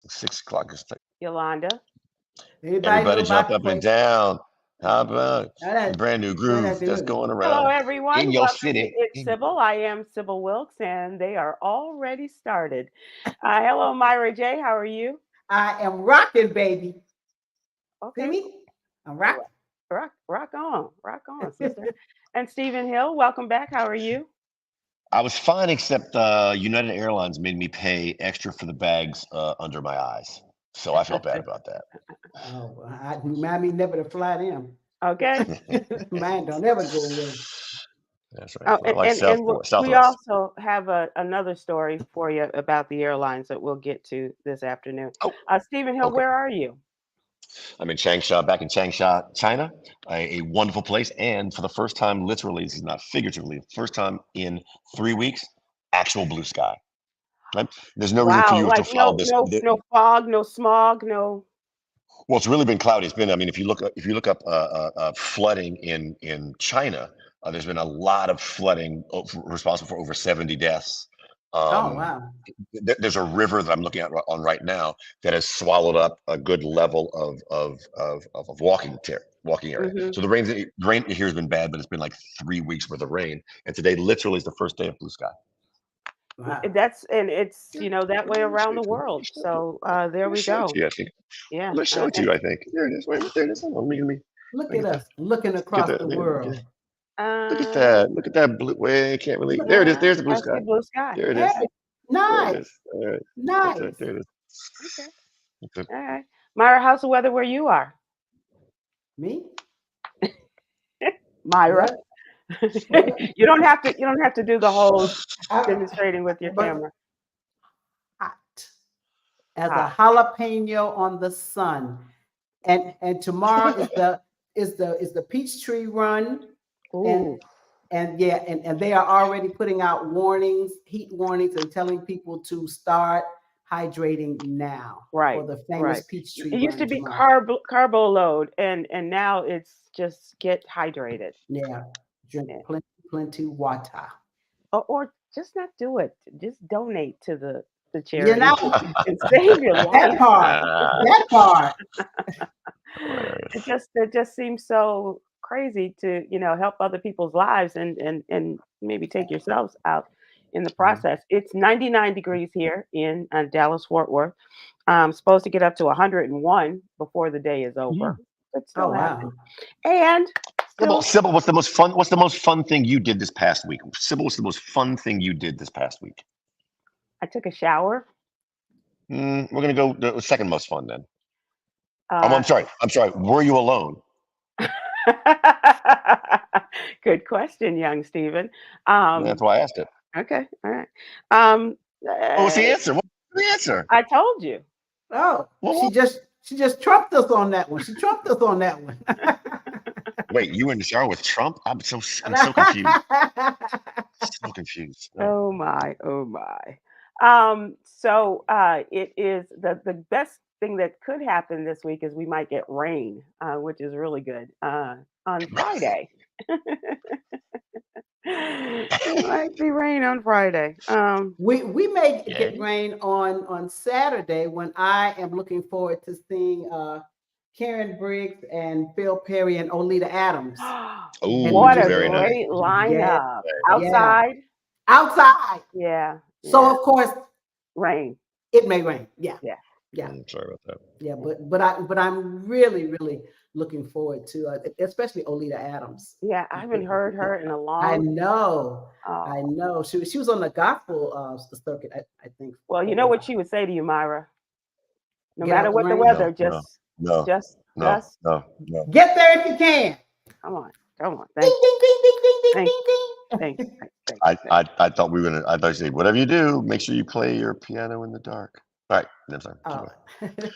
6 o'clock. Yolanda. Everybody know jump about up and Kwyn. down. How about the That, brand new groove that that's dude. going Hello, around in everyone. your Welcome to city? It's Sybil. I am Sybil Wilkes, and they are already started. Hello, Myra J. How are you? I am rocking, baby. See Okay, me? I'm rocking. rock on, sister. And Stephen Hill, welcome back. How are you? I was fine, except United Airlines made me pay extra for the bags under my eyes. So I felt bad about that. Oh, remind me never to fly them. Okay. Mine don't ever go away. That's right. Oh, I like we Southwest. also have another story for you about the airlines that we'll get to this afternoon. Oh, Stephen Hill, okay. where are you? I'm in Changsha, back in Changsha, China, a wonderful place. And for the first time, literally, this is not figuratively, first time in 3 weeks, actual blue sky. Right? There's no reason for Wow, you to like follow this. no fog, no smog, no. Well, it's really been cloudy. It's been, I mean, if you look up flooding in China, there's been a lot of flooding responsible for over 70 deaths. Oh, Um, wow. there's a river that I'm looking at on right now that has swallowed up a good level of walking area. Hmm. So the rain here has been bad, but it's been like 3 weeks worth of rain, and today literally is the first day of blue sky. Wow. It's that way around the world. So there Let me we show it go. to you. I think. Yeah. Let's show it to you. I think. There it is. Wait, there it is. Hold on, let me Look get at that. us looking Get across that. the world. Look at Uh, that. Look at that blue. Wait, I can't really. Look, There it is. yeah, There's the blue I see sky. blue sky. There it hey, is. There it nice, is. All right. That's it. nice. There it is. Okay. That's it. All right. Myra, how's the weather where you are? Me? Myra. Well, well, You don't have to do the whole I, demonstrating with your but camera. hot as a Hot. jalapeno on the sun. And tomorrow is the Peachtree Run, and Ooh. and they are already putting out warnings, heat warnings, and telling people to start hydrating now for Right. the famous Right. Peachtree It used Run to be tomorrow. carbo load, and now it's just get hydrated. Yeah, drink Yeah. plenty water. Or just not do it. Just donate to the You charity know and save your that life. part, that part. Hilarious. It just seems so crazy to help other people's lives and maybe take yourselves out in the Mhm. process. It's 99 degrees here in Dallas Fort Worth. Supposed to get up to 101 before the day is over. Could Oh still happen. wow. And Sybil, still, Sybil, what's the most fun? What's the most fun thing you did this past week? Sybil, what's the most fun thing you did this past week? I took a shower. We're gonna go the second most fun then. Oh, Uh, I'm sorry. I'm sorry. Were you alone? Good question, young Stephen. That's Um, why I asked it. okay, all right. Um, What was uh, the answer? What was the answer? I told you. Oh, Well, she just trumped us on that one. She trumped us on that one. wait, you were in the shower with Trump? I'm so confused. So confused. Oh my, oh my. So it is the best thing that could happen this week is we might get rain, which is really good on Friday. It might be rain on Friday. We may Yeah. get rain on Saturday when I am looking forward to seeing Karen Briggs and Phil Perry and Olita Adams. And Oh, What we a very nice. great yeah, lineup. yeah, Outside, outside. yeah, So yeah. of course Rain, it may rain. Yeah, yeah. yeah, Sorry about that. yeah. But I'm really looking forward to especially Olita Adams. Yeah, I haven't heard her in a I long. know, I Oh, know. She was on the gospel circuit, I think. well, you know what she would say to you, Myra. No Get matter out the what the rain. weather, No, no, no, just, no, no, no. Get there if you can. come on, come on. Ding, Thank you, ding, ding, ding, ding, ding, thank ding, you, ding. thank you, thank I, you, thank I, I thought we were gonna. I thought you said whatever you do, make sure you play your piano in the dark. All right, never mind. Keep Oh. going.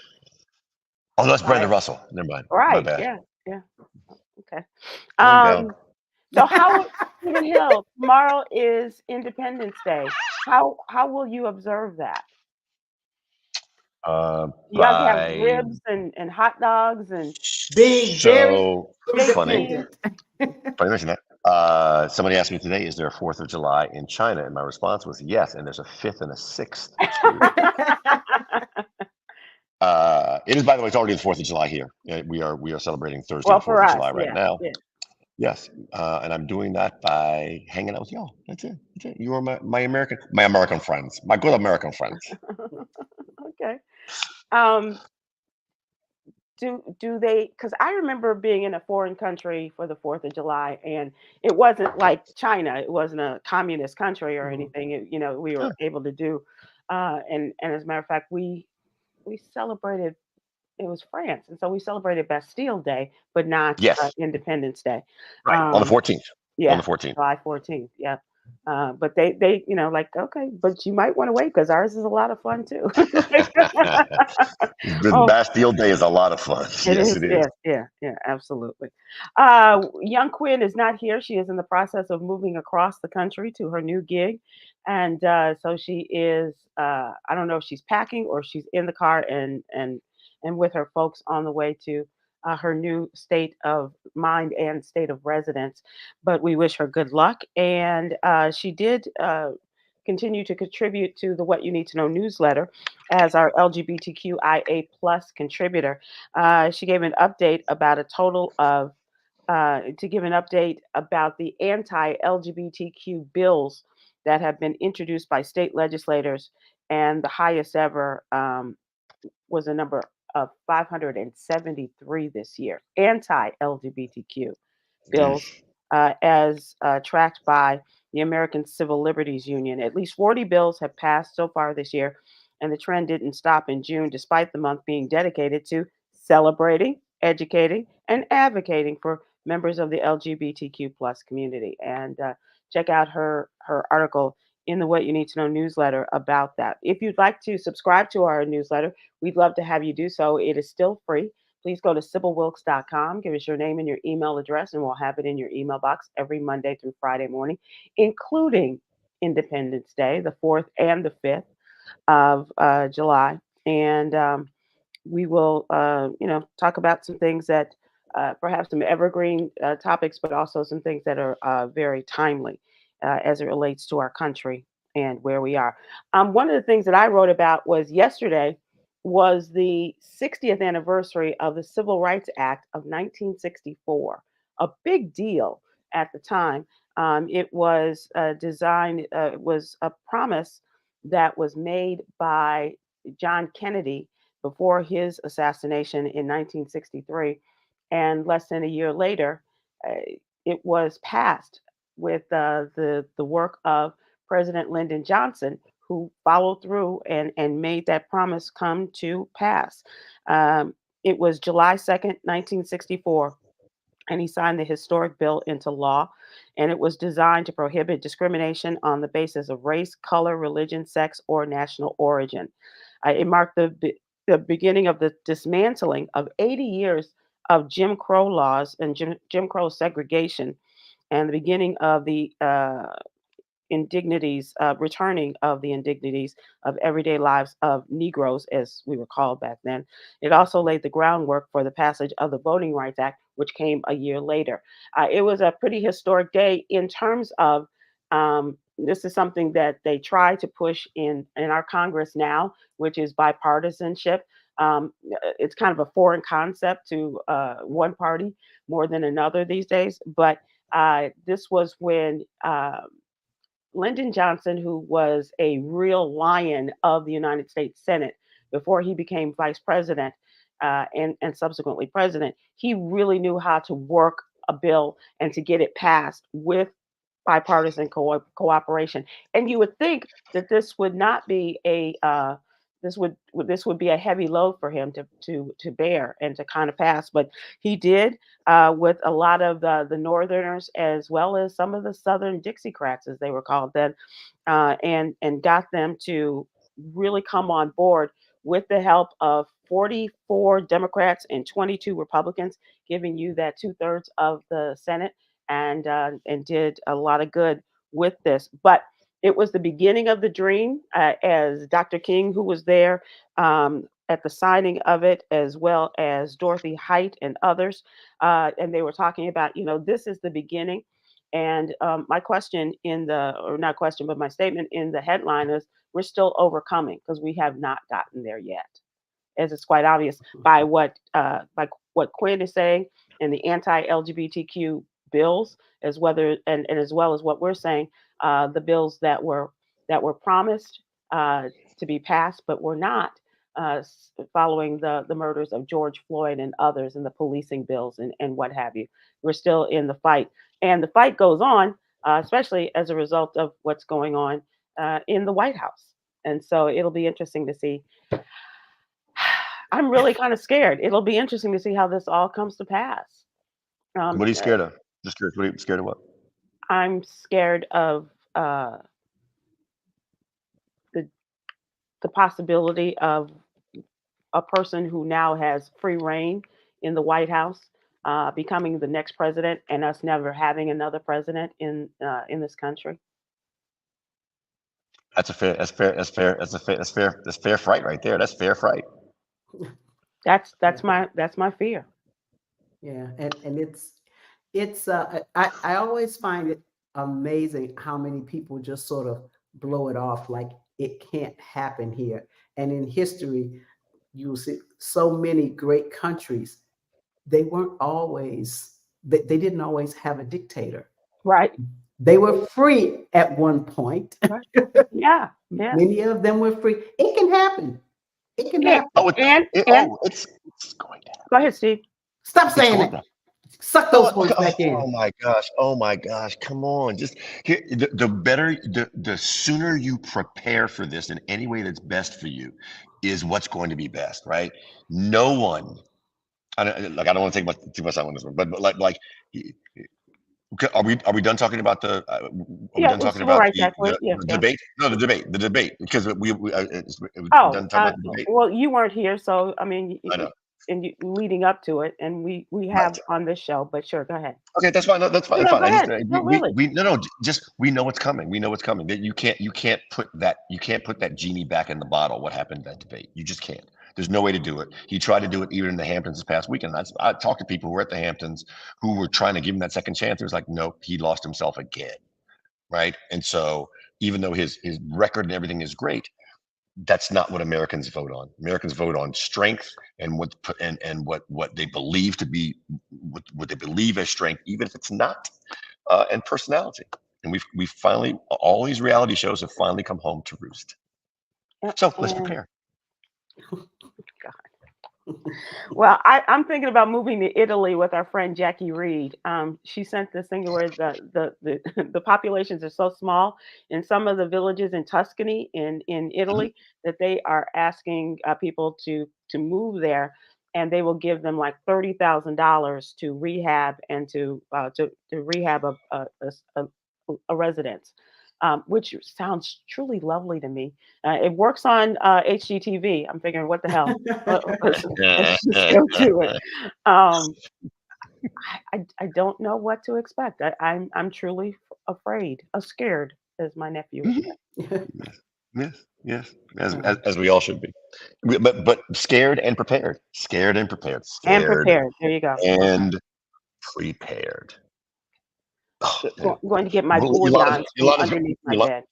Oh, that's All Brandon right. Russell. Never mind. you. My Right? bad. Yeah, yeah. Okay. One down. So how Stephen Hill? Tomorrow is Independence Day. How will you observe that? You guys have By ribs and hot dogs and Being very so baked funny. beans. independent. Funny you mention that. Somebody asked me today, is there a 4th of July in China? And my response was yes, and there's a 5th and a 6th too. It is, by the way, it's already the 4th of July here. We are celebrating Thursday, Well, the 4th for of us, July right yeah, now. yeah. Yes, and I'm doing that by hanging out with y'all. That's it. That's it. You are my American friends, my good American friends. Okay. Um, do they? Because I remember being in a foreign country for the 4th of July, and it wasn't like China. It wasn't a communist country or Mhm. anything. We Huh. were able to do, and as a matter of fact, we celebrated. It was France, and so we celebrated Bastille Day, but not Yes, Independence Day. right on the Um, 14th. On yeah, the 14th. July 14th. Yeah. But they, like, okay, but you might want to wait because ours is a lot of fun too. The Oh, Bastille Day is a lot of fun. it Yes, is. it is. Yeah, yeah, yeah, absolutely. Young Quinn is not here. She is in the process of moving across the country to her new gig. And so she is, I don't know if she's packing or she's in the car and with her folks on the way to her new state of mind and state of residence. But we wish her good luck. And she did continue to contribute to the What You Need to Know newsletter as our LGBTQIA plus contributor. She gave an update about a total of to give an update about the anti-LGBTQ bills that have been introduced by state legislators, and the highest ever was a number of 573 this year. Anti-LGBTQ bills, Mm. as tracked by the American Civil Liberties Union. At least 40 bills have passed so far this year, and the trend didn't stop in June, despite the month being dedicated to celebrating, educating, and advocating for members of the LGBTQ plus community. And check out her article in the What You Need to Know newsletter about that. If you'd like to subscribe to our newsletter, we'd love to have you do so. It is still free. Please go to SybilWilkes.com, give us your name and your email address, and we'll have it in your email box every Monday through Friday morning, including Independence Day, the 4th and the 5th of July. And we will, talk about some things that perhaps some evergreen topics, but also some things that are very timely as it relates to our country and where we are. One of the things that I wrote about was yesterday was the 60th anniversary of the Civil Rights Act of 1964, a big deal at the time. It was designed, was a promise that was made by John Kennedy before his assassination in 1963. And less than a year later, uh, it was passed with the work of President Lyndon Johnson, who followed through and made that promise come to pass. Um, it was July 2nd, 1964, and he signed the historic bill into law. And it was designed to prohibit discrimination on the basis of race, color, religion, sex, or national origin. It marked the beginning of the dismantling of 80 years of Jim Crow laws and Jim Crow segregation, and the beginning of the indignities, returning of the indignities of everyday lives of Negroes, as we were called back then. It also laid the groundwork for the passage of the Voting Rights Act, which came a year later. It was a pretty historic day in terms of this is something that they try to push in our Congress now, which is bipartisanship. It's kind of a foreign concept to one party more than another these days, but this was when Lyndon Johnson, who was a real lion of the United States Senate before he became vice president and subsequently president, he really knew how to work a bill and to get it passed with bipartisan cooperation. And you would think that this would not be a this would be a heavy load for him to bear and to kind of pass, but he did with a lot of the Northerners as well as some of the Southern Dixiecrats, as they were called then, and got them to really come on board with the help of 44 Democrats and 22 Republicans, giving you that 2/3 of the Senate, and did a lot of good with this. But it was the beginning of the dream, as Dr. King, who was there at the signing of it, as well as Dorothy Height and others, and they were talking about, this is the beginning. And my question or not question, but my statement in the headline is, we're still overcoming because we have not gotten there yet. as it's quite obvious by what Kwyn is saying and the anti-LGBTQ bills, as whether and as well as what we're saying, the bills that were promised to be passed but were not, following the murders of George Floyd and others, and the policing bills and what have you. We're still in the fight, and the fight goes on, especially as a result of what's going on in the White House. And so it'll be interesting to see. I'm really kind of scared. It'll be interesting to see how this all comes to pass. What are you scared of? Just curious. What are you scared of? What? I'm scared of the possibility of a person who now has free reign in the White House becoming the next president, and us never having another president in this country. That's fair fright right there. That's fair fright. That's my fear. Yeah, and it's I always find it amazing how many people just sort of blow it off like it can't happen here. And in history, you'll see so many great countries. They weren't always they didn't always have a dictator. Right. They were free at one point. Right. Yeah. Yeah. Many of them were free. It can happen. It can happen. It's going to happen. Go ahead, Steve. Stop saying that. Suck those words back in. Oh my gosh. Come on. Just here, the sooner you prepare for this in any way that's best for you is what's going to be best, right? No one, I don't want to take too much time on this one, but like, are we done talking about the? The debate? No, the debate, because we done talking about the debate. Well, you weren't here, so I mean, I know. And leading up to it, and we have on this show. But sure, go ahead. Okay, that's fine. That's fine. No, fine. really. Just we know what's coming. We know what's coming. That you can't put that genie back in the bottle. What happened in that debate? You just can't. There's no way to do it. He tried to do it even in the Hamptons this past weekend. I talked to people who were at the Hamptons who were trying to give him that second chance. It was like, nope, he lost himself again, right? And so even though his record and everything is great, that's not what Americans vote on. Americans vote on strength and what they believe to be what they believe as strength, even if it's not, and personality. And we finally, all these reality shows have finally come home to roost. So let's prepare. God. Well, I'm thinking about moving to Italy with our friend Jackie Reed. She sent this thing where the populations are so small in some of the villages in Tuscany in Italy that they are asking people to move there, and they will give them like $30,000 to rehab and to rehab a residence. Which sounds truly lovely to me. It works on HGTV. I'm figuring, what the hell? Let's just go to it. I don't know what to expect. I'm truly afraid, scared, as my nephew would say. Yes. As we all should be. But scared and prepared. Scared and prepared. And prepared. There you go. And prepared. I'm going to get my bouillon underneath my bed.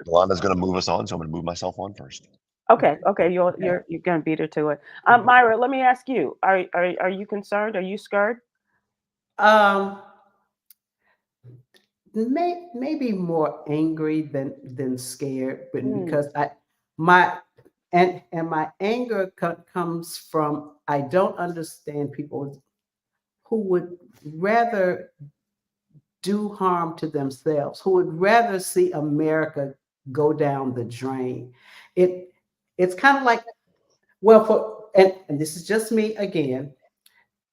Yolanda's going to move us on, so I'm going to move myself on first. Okay. You're going to beat her to it. Myra, let me ask you: Are you concerned? Are you scared? Maybe more angry than scared, but because my anger comes from, I don't understand people who would rather do harm to themselves, who would rather see America go down the drain. It's kind of like, well, and this is just me again.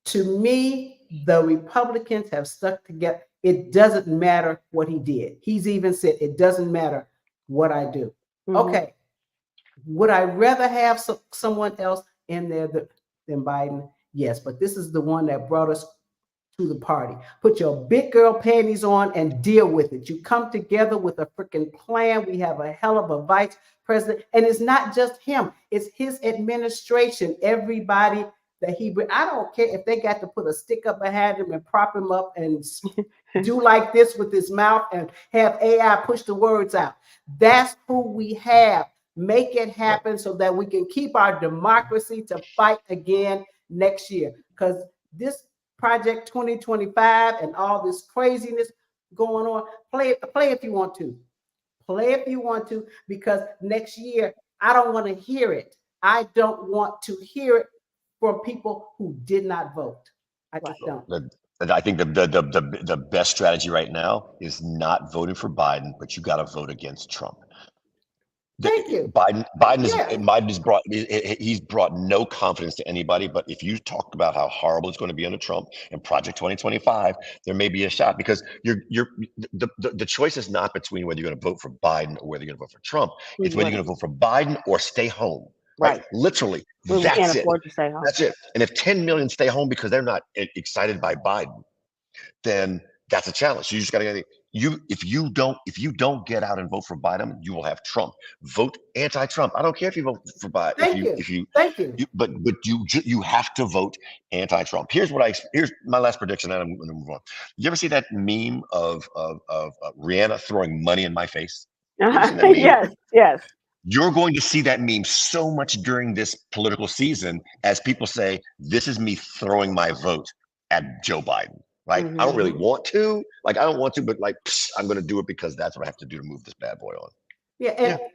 To me, the Republicans have stuck together. It doesn't matter what he did. He's even said, it doesn't matter what I do. Okay. Would I rather have someone else in there than Biden? Yes, but this is the one that brought us to the party. Put your big girl panties on and deal with it. You come together with a freaking plan. We have a hell of a vice president. And it's not just him. It's his administration. Everybody that I don't care if they got to put a stick up behind him and prop him up and do like this with his mouth and have AI push the words out. That's who we have. Make it happen so that we can keep our democracy to fight again next year. Because this Project 2025 and all this craziness going on, play if you want to. Play if you want to, because next year, I don't want to hear it. I don't want to hear it from people who did not vote. I just don't. I think the best strategy right now is not voting for Biden, but you got to vote against Trump. Thank you. He's brought no confidence to anybody. But if you talk about how horrible it's going to be under Trump and Project 2025, there may be a shot, because the choice is not between whether you're going to vote for Biden or whether you're going to vote for Trump. It's whether you're going to vote for Biden or stay home. Right? Literally, we that's can't it. afford to stay home. That's it. And if 10 million stay home because they're not excited by Biden, then that's a challenge. You just got to if you don't get out and vote for Biden, you will have Trump. Vote anti-Trump. I don't care if you vote for Biden. Thank you. But you have to vote anti-Trump. Here's my last prediction, and I'm going to move on. You ever see that meme of Rihanna throwing money in my face? Yes. You're going to see that meme so much during this political season as people say, "This is me throwing my vote at Joe Biden." Right? I don't really want to. I don't want to, but I'm going to do it because that's what I have to do to move this bad boy on.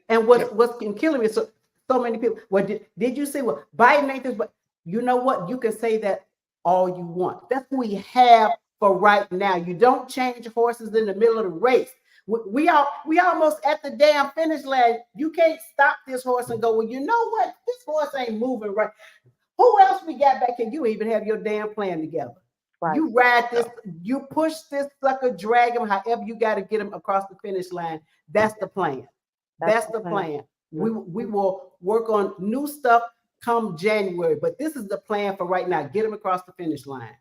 And what's killing me is so many people. Well, did you say, well, Biden ain't this? But you know what? You can say that all you want. That's what we have for right now. You don't change horses in the middle of the race. We almost at the damn finish line. You can't stop this horse and go, well, you know what? This horse ain't moving right. Who else we got back here? You even have your damn plan together. Right. You ride this, you push this sucker, drag him, however you got to get him across the finish line. That's the plan. That's the plan. We will work on new stuff come January, but this is the plan for right now. Get him across the finish line.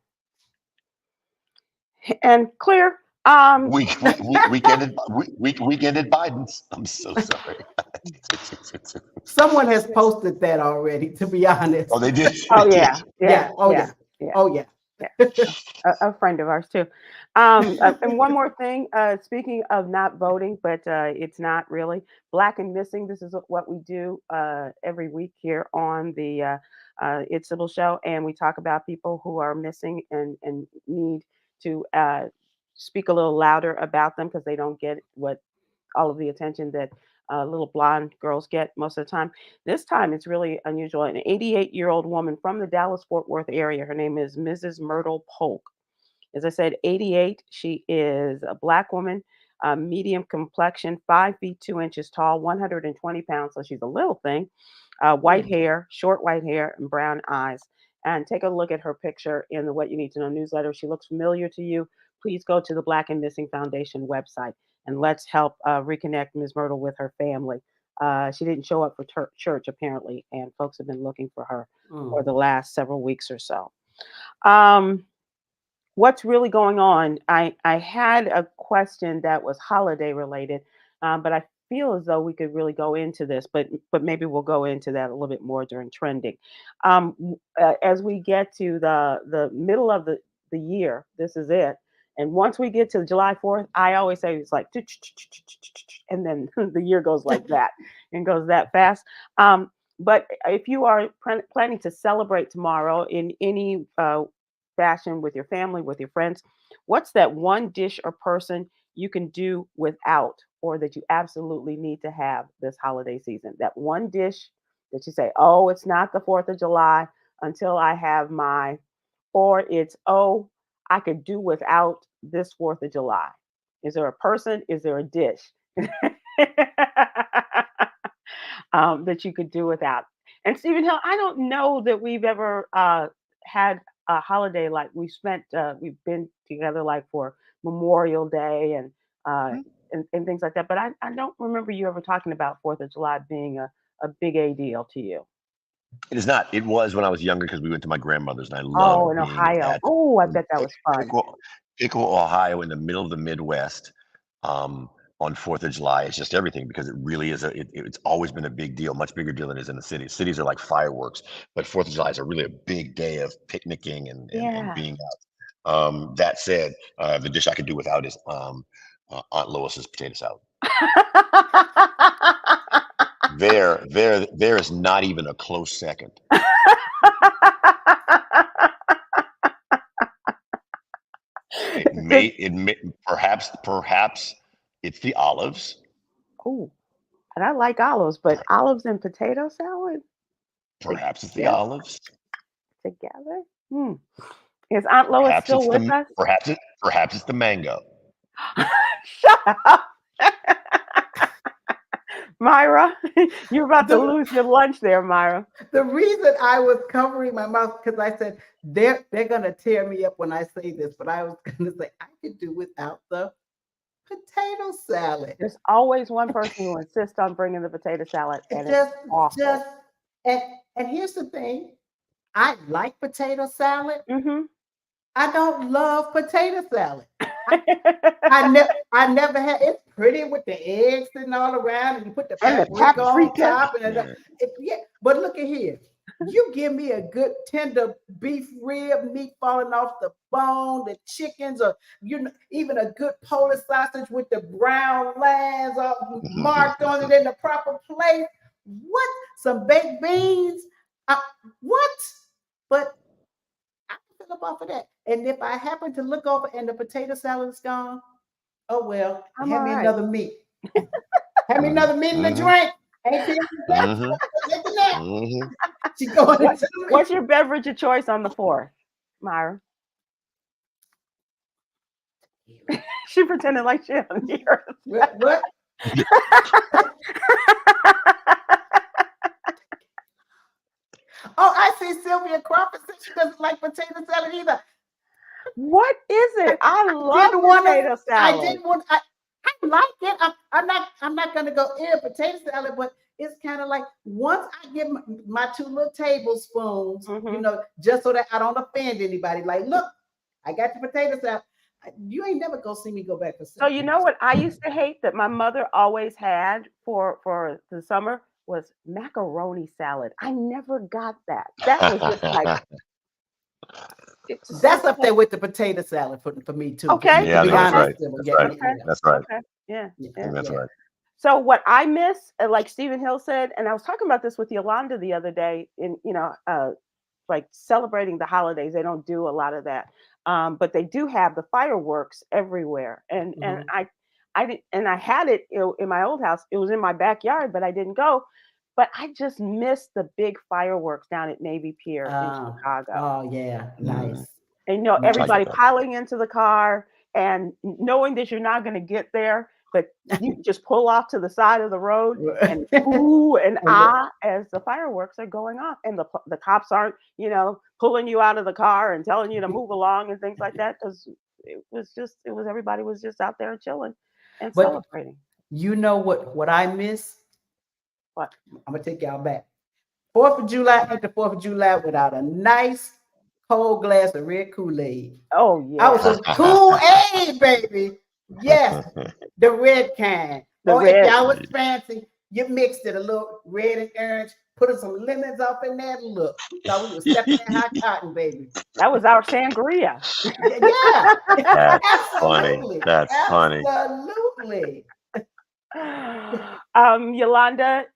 And clear. Weekend at Biden's. I'm so sorry. Someone has posted that already, to be honest. Oh, they did. Oh yeah. Oh yeah. A friend of ours too. And one more thing, speaking of not voting, but it's not really Black and Missing. This is what we do every week here on the It's Sybil show, and we talk about people who are missing and need to speak a little louder about them because they don't get all of the attention that little blonde girls get most of the time. This time it's really unusual. An 88-year-old woman from the Dallas-Fort Worth area. Her name is Mrs. Myrtle Polk. As I said, 88. She is a Black woman, medium complexion, 5 feet 2 inches tall, 120 pounds. So she's a little thing. White hair, short white hair, and brown eyes. And take a look at her picture in the What You Need to Know newsletter. She looks familiar to you. Please go to the Black and Missing Foundation website and let's help reconnect Ms. Myrtle with her family. She didn't show up for church, apparently, and folks have been looking for her for the last several weeks or so. What's really going on? I had a question that was holiday related, but I feel as though we could really go into this, but maybe we'll go into that a little bit more during trending. As we get to the middle of the year, this is it. And once we get to July 4th, I always say it's like, and then the year goes like that and goes that fast. But if you are planning to celebrate tomorrow in any fashion with your family, with your friends, what's that one dish or person you can do without or that you absolutely need to have this holiday season? That one dish that you say, oh, it's not the 4th of July until I have or it's, oh, I could do without this 4th of July. Is there a person? Is there a dish that you could do without? And Stephen Hill, I don't know that we've ever had a holiday like we've been together like for Memorial Day and things like that. But I don't remember you ever talking about 4th of July being a big A deal to you. It is not. It was when I was younger because we went to my grandmother's and I loved in Ohio. Oh, I bet that was fun. Pickle, Ohio, in the middle of the Midwest, on 4th of July. It's just everything because it really is it's always been a big deal, much bigger deal than it is in the cities. Cities are like fireworks, but 4th of July is really a big day of picnicking and being out. That said, the dish I could do without is Aunt Lois's potato salad. there is not even a close second. Perhaps it's the olives. Oh, and I like olives, but olives and potato salad Perhaps it's the together? olives. Together? Is Aunt Lois Perhaps still it's with the us? perhaps it's the mango. Shut up. Myra, you're about to The- lose your lunch there, Myra. The reason I was covering my mouth because I said they're gonna tear me up when I say this, but I was gonna say I could do without the potato salad. There's always one person who insists on bringing the potato salad, and it's awful. Just and here's the thing. I like potato salad. Mm-hmm. I don't love potato salad. I never had. It's pretty with the eggs sitting all around, and you put the And the paprika on paprika. top, and yeah. But look at here. You give me a good tender beef rib, meat falling off the bone, the chickens, or even a good Polish sausage with the brown lines marked on it in the proper place. What? Some baked beans? What? But I can fill up off of that. And if I happen to look over and the potato salad's gone, oh well, I'm hand me all right. another meat. Hand me another meat and a drink. Ain't She going into the meat. What's your beverage of choice on the 4th, Myra? She pretended like she didn't hear us. What? Oh, I see Sylvia Crawford said she doesn't like potato salad either. What is it? I love potato salad. I didn't want. I like it. I'm not gonna go potato salad, but it's kind of like once I get my 2 little tablespoons, just so that I don't offend anybody. Like, look, I got the potato salad. You ain't never gonna see me go back for So you know what I used to hate that my mother always had for the summer was macaroni salad. I never got that. That was just like that's up there with the potato salad for me too. Okay. Yeah, to be that's honest. right. Okay. That's right. Okay. Yeah. That's right. So what I miss, like Stephen Hill said, and I was talking about this with Yolanda the other day, in like celebrating the holidays. They don't do a lot of that, but they do have the fireworks everywhere. And I did, and I had it in my old house. It was in my backyard, but I didn't go. But I just miss the big fireworks down at Navy Pier in Chicago. Oh yeah, nice. And everybody piling into the car and knowing that you're not going to get there, but you just pull off to the side of the road and ooh and as the fireworks are going off, and the cops aren't pulling you out of the car and telling you to move along and things like that, because everybody was just out there chilling and celebrating. You know what I miss? What? I'm gonna take y'all back. 4th of July ain't the 4th of July without a nice cold glass of red Kool-Aid. Oh yeah. I was just Kool-Aid, baby. Yes, the red kind. If y'all was fancy, you mixed it a little red and orange, put some lemons off in there. Look, thought we was stepping in hot cotton, baby. That was our sangria. Yeah. That's Absolutely. funny. That's funny. Absolutely. Yolanda,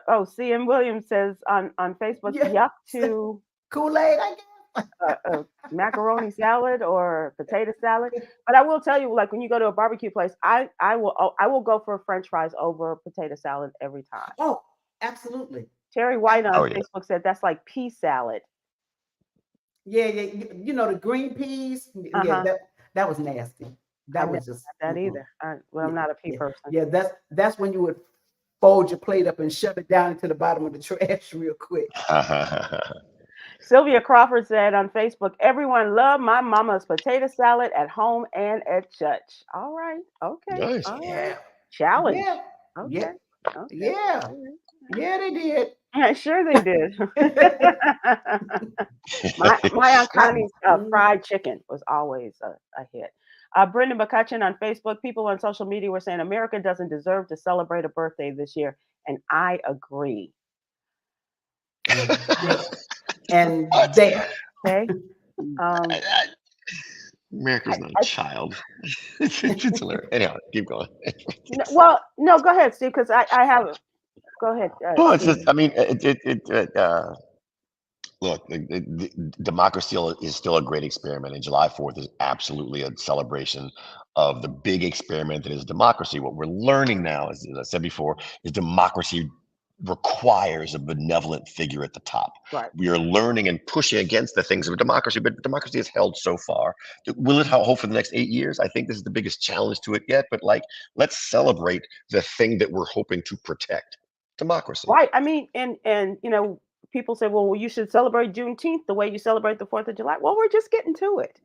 CM Williams says on Facebook, yuck to Kool-Aid, I guess. Macaroni salad or potato salad. But I will tell you, like when you go to a barbecue place, I will go for French fries over potato salad every time. Oh, absolutely. Terry White on Facebook said that's like pea salad. Yeah. You know the green peas. Yeah, that was nasty. That was just that either. I'm not a pea person. Yeah, that's when you would fold your plate up and shove it down into the bottom of the trash real quick. Sylvia Crawford said on Facebook, everyone loved my mama's potato salad at home and at church. All right. Okay. Nice. All right. Challenge. Yeah. Okay. Yeah. Yeah, they did. I'm sure they did. my Aunt Connie's fried chicken was always a hit. Brendan McCutcheon on Facebook, people on social media were saying America doesn't deserve to celebrate a birthday this year. And I agree. And they okay. America's not a child. It's hilarious. Anyhow, keep going. Well, no, go ahead, Steve, because I have Go ahead. Well, it's Steve. just, I mean, look, democracy is still a great experiment, and July 4th is absolutely a celebration of the big experiment that is democracy. What we're learning now, as I said before, is democracy requires a benevolent figure at the top. Right. We are learning and pushing against the things of democracy, but democracy has held so far. Will it hold for the next 8 years? I think this is the biggest challenge to it yet, but like, let's celebrate the thing that we're hoping to protect, democracy. Right. I mean, and people say, well, you should celebrate Juneteenth the way you celebrate the 4th of July. Well, we're just getting to it.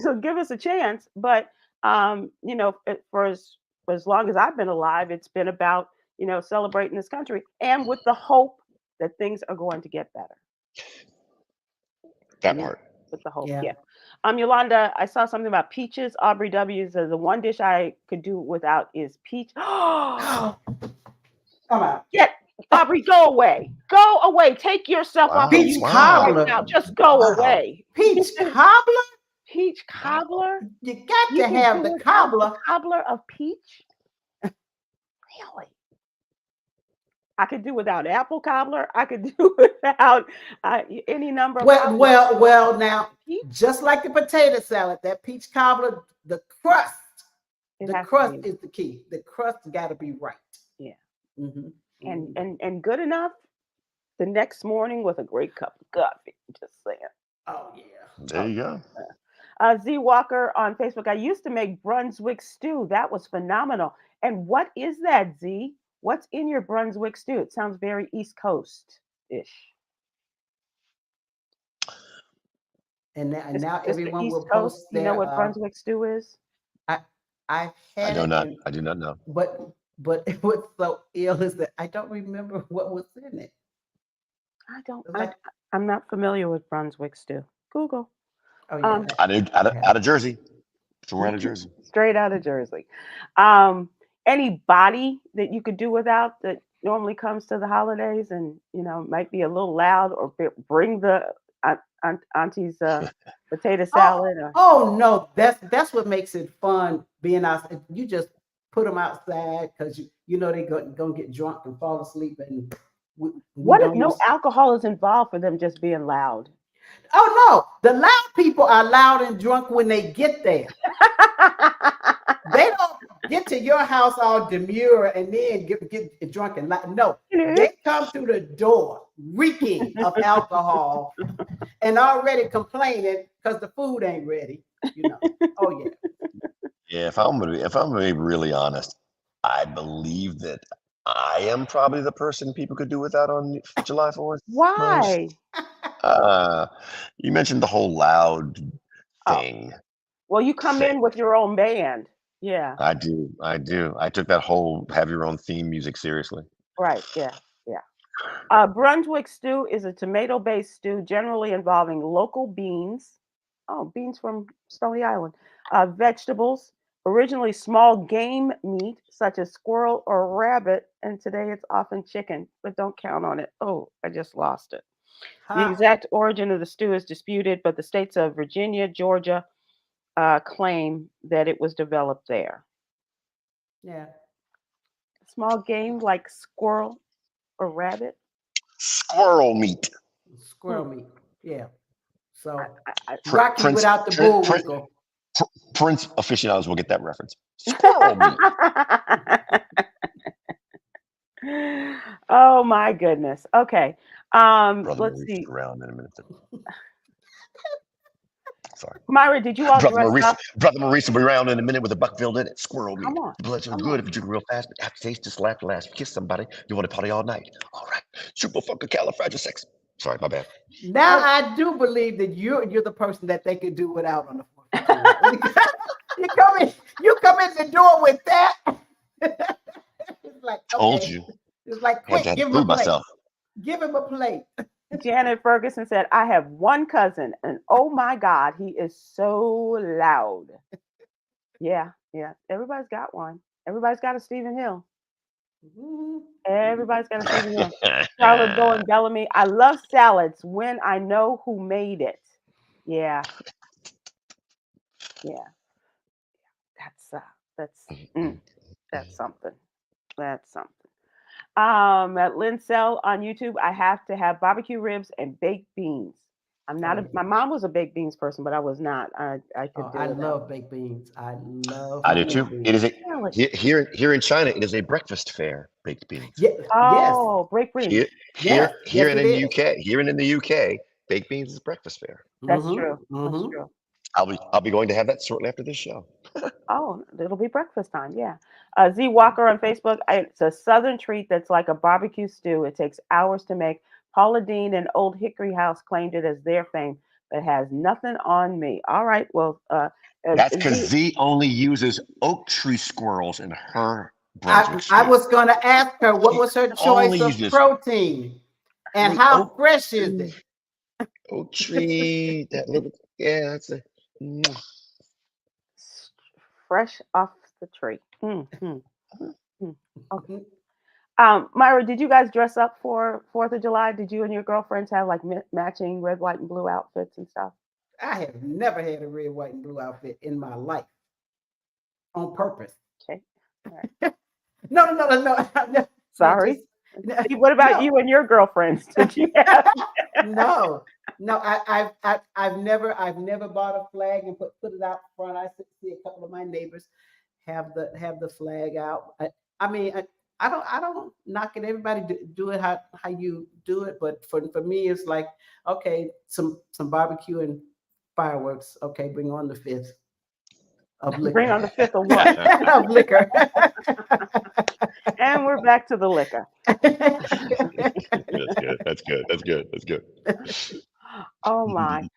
So give us a chance. But for as long as I've been alive, it's been about celebrating this country and with the hope that things are going to get better. That Yeah. part. With the hope, Yeah. yeah. Yolanda, I saw something about peaches. Aubrey W says the one dish I could do without is peach. Come on. Get Aubrey, go away. Go away. Take yourself off of Peach YouTube cobbler. right now. Just go Wow. away. Peach cobbler? Peach cobbler? You got You to can have do the without cobbler. the cobbler of peach? Really? I could do without apple cobbler. I could do without any number of cobblers. Well, now, Peach? just like the potato salad, that peach cobbler, the crust It has to crust be. is the key. The crust got to be right. Yeah. Mhm. And good enough the next morning with a great cup of coffee. Just saying. Oh yeah. There you go. Z Walker on Facebook. I used to make Brunswick stew. That was phenomenal. And what is that, Z? What's in your Brunswick stew? It sounds very East Coast ish. And now, Just the everyone East will Coast. post You know their. what Brunswick stew is? I've I had do it, not. I do not know. but what's so ill is that I don't remember what was in it. I don't. Like, I'm not familiar with Brunswick stew. Google. oh yeah. Um, Out of Jersey. Somewhere out of Jersey. Straight out of Jersey. Any body that you could do without that normally comes to the holidays and might be a little loud or bring the auntie's potato salad or Oh no, that's what makes it fun being outside. You just put them outside because they gonna get drunk and fall asleep, and we what if don't no use. alcohol is involved for them just being loud? Oh no, the loud people are loud and drunk when they get there. They don't get to your house all demure and then get drunk and loud. No, they come through the door reeking of alcohol and already complaining because the food ain't ready. Oh yeah. Yeah, if I'm gonna be really honest, I believe that I am probably the person people could do without on July 4th. Why? You mentioned the whole loud Oh, thing. well, you come in with your own band. Yeah. I do. I took that whole have your own theme music seriously. Right. Yeah. Yeah. Brunswick stew is a tomato-based stew generally involving local beans. Oh, beans from Stony Island. Vegetables, originally small game meat such as squirrel or rabbit, and today it's often chicken, but don't count on it. Oh, I just lost it. The exact origin of the stew is disputed, but the states of Virginia, Georgia claim that it was developed there. Yeah. Small game like squirrel or rabbit. Squirrel meat. Squirrel meat. Yeah. So I- Rocky without the bullwinkle. Prince aficionados will get that reference. Squirrel meat. Oh my goodness. Okay. Brother Let's Maurice see. around in a minute. Sorry. Myra, did you all dress up? Brother Maurice will be around in a minute with a buck filled in it. Squirrel meat. Come on. The blood's so Come good on. if you drink real fast, but aftertaste just like the last kiss somebody. You want to party all night. All right. Super fucking califragilistic. Sorry, my bad. Now I do believe that you're the person that they could do without on the 4th of July. you come in the door with that. It's like, Told okay. you. It's like, I had quick, to give him a prove plate. myself. Give him a plate. Janet Ferguson said, I have one cousin, and oh my God, he is so loud. Yeah. Everybody's got one. Everybody's got a Stephen Hill. Everybody's got a Stephen Hill. Charlotte Bowen Bellamy. I love salads when I know who made it. Yeah. That's something. That's something. At Lincel on YouTube, I have to have barbecue ribs and baked beans. I'm not Oh, a, my mom was a baked beans person, but I was not. I could oh, do I without. love baked beans. I love I my do baked too. It beans. is a Really? here in China. It is a breakfast fare. Baked beans. Yeah, yes, Oh, break free. yes, Here and it in the is. UK. Here and in the UK, baked beans is breakfast fare. That's Mm-hmm. true. That's Mm-hmm. true. I'll be going to have that shortly after this show. Oh, it'll be breakfast time. Yeah. Z Walker on Facebook. It's a southern treat that's like a barbecue stew. It takes hours to make. Paula Dean and Old Hickory House claimed it as their fame, but has nothing on me. All right. Well, That's because Z, Z only uses oak tree squirrels in her Brunswick I stew. was going to ask her what She was her only choice of uses protein and the how fresh is tree, it? oak tree. That little yeah, that's a. s- fresh off the tree. Mm. Okay. Myra, did you guys dress up for 4th of July? Did you and your girlfriends have like matching red, white, and blue outfits and stuff? I have never had a red, white, and blue outfit in my life on purpose. Okay. All right. No, no, just Sorry. See, what about no, you and your girlfriends? Did you have? no, no. I've never bought a flag and put it out front. I see a couple of my neighbors have the flag out. I mean, I don't knock it. Everybody do it how you do it, but for me, it's like okay, some barbecue and fireworks. Okay, bring on the fifth of Bring liquor. on the fifth of what? Of liquor. And we're back to the liquor. That's good. That's good. That's good. That's good. Oh my.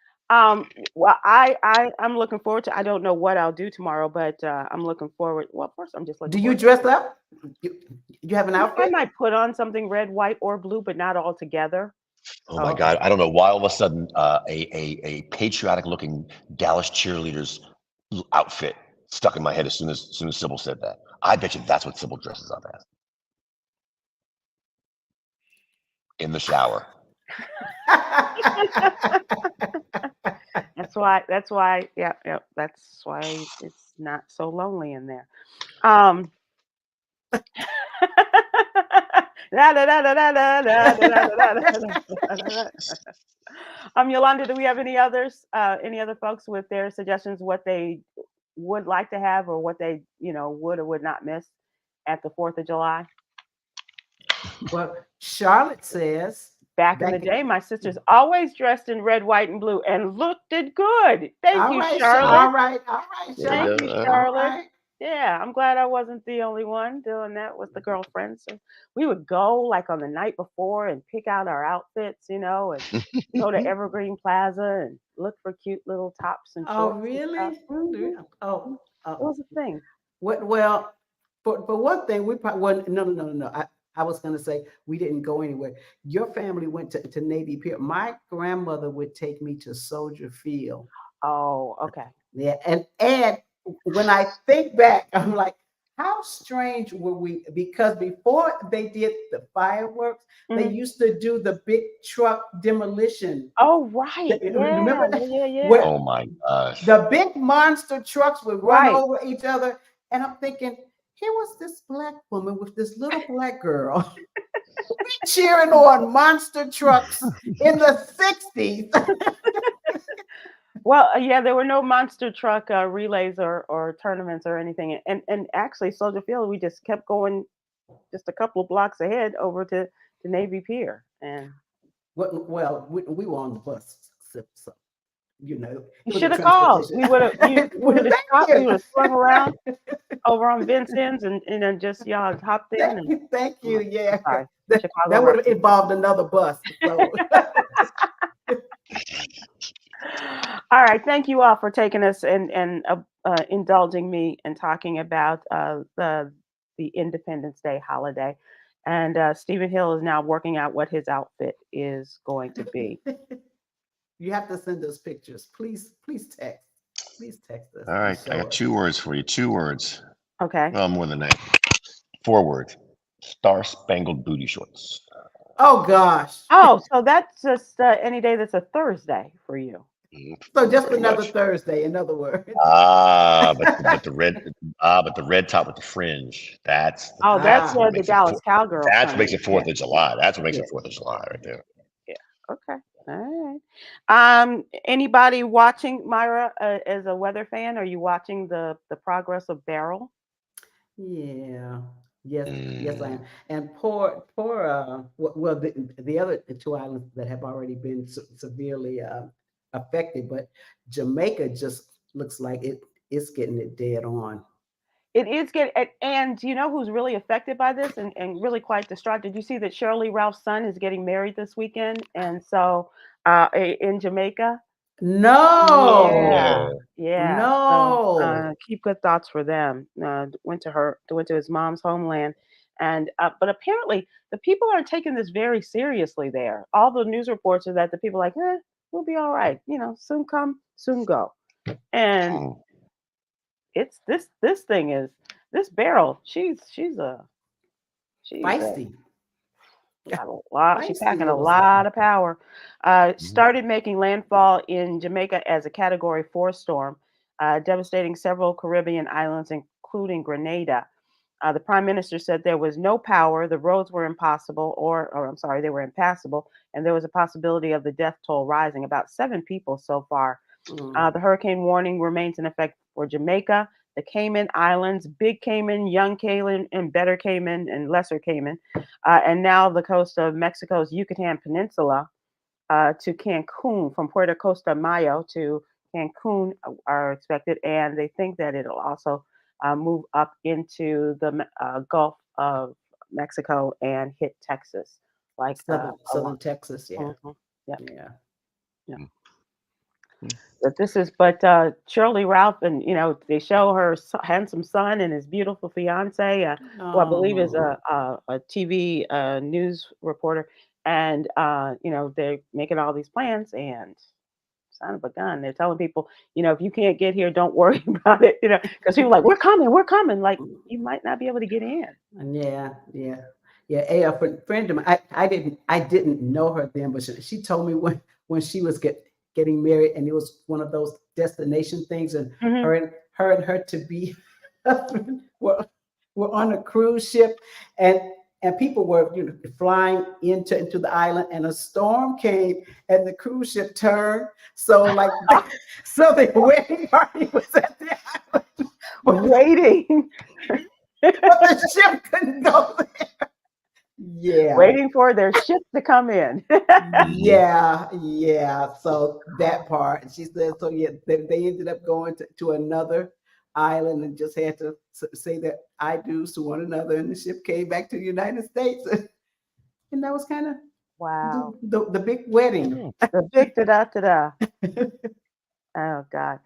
Well, I'm looking forward to. I don't know what I'll do tomorrow, but I'm looking forward. Well, first I'm just Do looking you forward. dress up? You have an I outfit? might put on something red, white, or blue, but not all together. Oh my Okay. God! I don't know why all of a sudden a patriotic looking Dallas cheerleaders outfit stuck in my head as soon as Sybil said that. I bet you that's what Sybil dresses up as in the shower. That's why. That's why. Yeah, yeah. That's why it's not so lonely in there. Um. Da, da, da, da, da, da, da, da, da, da, da, da. Yolanda, do we have any others? Any other folks with their suggestions, what they would like to have, or what they, would or would not miss at the 4th of July? Well, Charlotte says Back in the back. day, my sisters always dressed in red, white, and blue and looked it good. Thank All you, right, Charlotte. all right, There you Thank go. Charlotte. you, All Charlotte. right. Yeah, I'm glad I wasn't the only one doing that with the girlfriends. So we would go like on the night before and pick out our outfits, and go to Evergreen Plaza and look for cute little tops and Oh, shorts and stuff. really? Mhm. Oh, It was a thing. what? Well, for one thing, we probably well, no. I was going to say we didn't go anywhere. Your family went to Navy Pier. My grandmother would take me to Soldier Field. Oh, okay. Yeah, and when I think back, I'm like, how strange were we? Because before they did the fireworks, they Mhm. used to do the big truck demolition. Oh, right. Yeah, Remember that? yeah, yeah, yeah. Where Oh my gosh! the big monster trucks would run Right. over each other, and I'm thinking, here was this black woman with this little black girl cheering on monster trucks in the '60s. Well, yeah, there were no monster truck relays or tournaments or anything, and actually Soldier Field, we just kept going, just a couple of blocks ahead over to Navy Pier, and Well, we were on the bus, so you it was a should have called. transportation. We would have Thank stopped. We you. would have swung around over on Vincent's, and then just y'all hopped in. And Thank you. Yeah, sorry, that Chicago would Rock. have involved another bus. So. All right, thank you all for taking us and indulging me and talking about the Independence Day holiday. And Stephen Hill is now working out what his outfit is going to be. You have to send us pictures. Please text. Please text us. All And right, I show got us. 2 words for you. 2 words. Okay. Well, more than that. 4 words. Star Spangled Booty Shorts. Oh gosh. Oh, so that's just any day that's a Thursday for you. So just Pretty another much. Thursday, in other words. But the red top with the fringe. Oh, that's Ah, where What the makes it. Dallas Cowgirls That's what come makes in. it 4th of July. That's what makes yeah. it 4th of July right there. Yeah. Okay. All right. Anybody watching Myra as a weather fan? Are you watching the progress of Beryl? Yeah. Yes, yes, I Mm. am. And poor, well, the other two islands that have already been severely affected, but Jamaica just looks like it's getting it dead on. It is getting, and do you know who's really affected by this and really quite distraught? Did you see that Shirley Ralph's son is getting married this weekend? And so in Jamaica? Oh No, Yeah, no. yeah. So no. keep good thoughts for them. Went to his mom's homeland, and but apparently the people aren't taking this very seriously there. All the news reports are that the people are like, we'll be all right. You know, soon come, soon go. And Mm. it's this thing is this Beryl. She's Feisty, got a lot. She's feisty packing a little something. lot of power. Mhm. Started making landfall in Jamaica as a Category 4 storm, devastating several Caribbean islands, including Grenada. The prime minister said there was no power, the roads were impossible, or I'm sorry, they were impassable, and there was a possibility of the death toll rising. About 7 people so far. Mm. The hurricane warning remains in effect for Jamaica, the Cayman Islands, Big Cayman, Young Cayman, and Better Cayman, and Lesser Cayman, and now the coast of Mexico's Yucatan Peninsula to Cancun, from Puerto Costa Mayo to Cancun are expected, and they think that it'll also move up into the Gulf of Mexico and hit Texas, like a lot. Southern Texas, yeah, Mhm. Yeah, yeah. yeah. Mm. Mm. But Shirley Ralph, and they show her handsome son and his beautiful fiance, who I believe is Oh, a TV news reporter, and they're making all these plans and. Son of a gun. They're telling people, if you can't get here, don't worry about it, because people are like, we're coming. Like, you might not be able to get in. yeah, yeah, yeah. A friend of mine, I didn't know her then, but she told me when she was getting married, and it was one of those destination things, and Hmm. her to be husband were on a cruise ship, and people were flying into the island, and a storm came, and the cruise ship turned. So like, so the wedding party was at the island, but Waiting, the ship couldn't go there. Yeah, waiting for their ship to come in. Mhm. yeah. So that part, she said. So yeah, they ended up going to another island and just had to say that I do's to one another, and the ship came back to the United States, and that was kind of Wow. the big wedding. Mm. The big da da da. Oh God.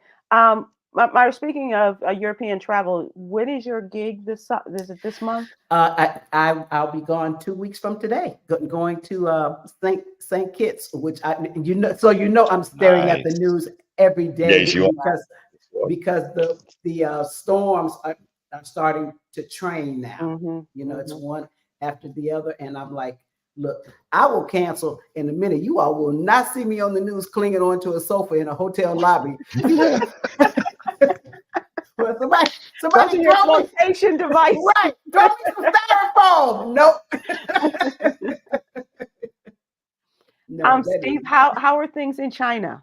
Myra, speaking of European travel, when is your gig is it this month? I'll be gone 2 weeks from today, going to Saint Kitts, which so I'm staring at the Nice. news every day Yes, you are. Wow. because the storms are starting to train now. Mm-hmm. It's Mm-hmm. one after the other, and I'm like, look, I will cancel in a minute. You all will not see me on the news clinging onto a sofa in a hotel lobby. Well, Those somebody are your throw me, flotation device. right, throw me some styrofoam. Nope. No, that Steve, is how are things in China?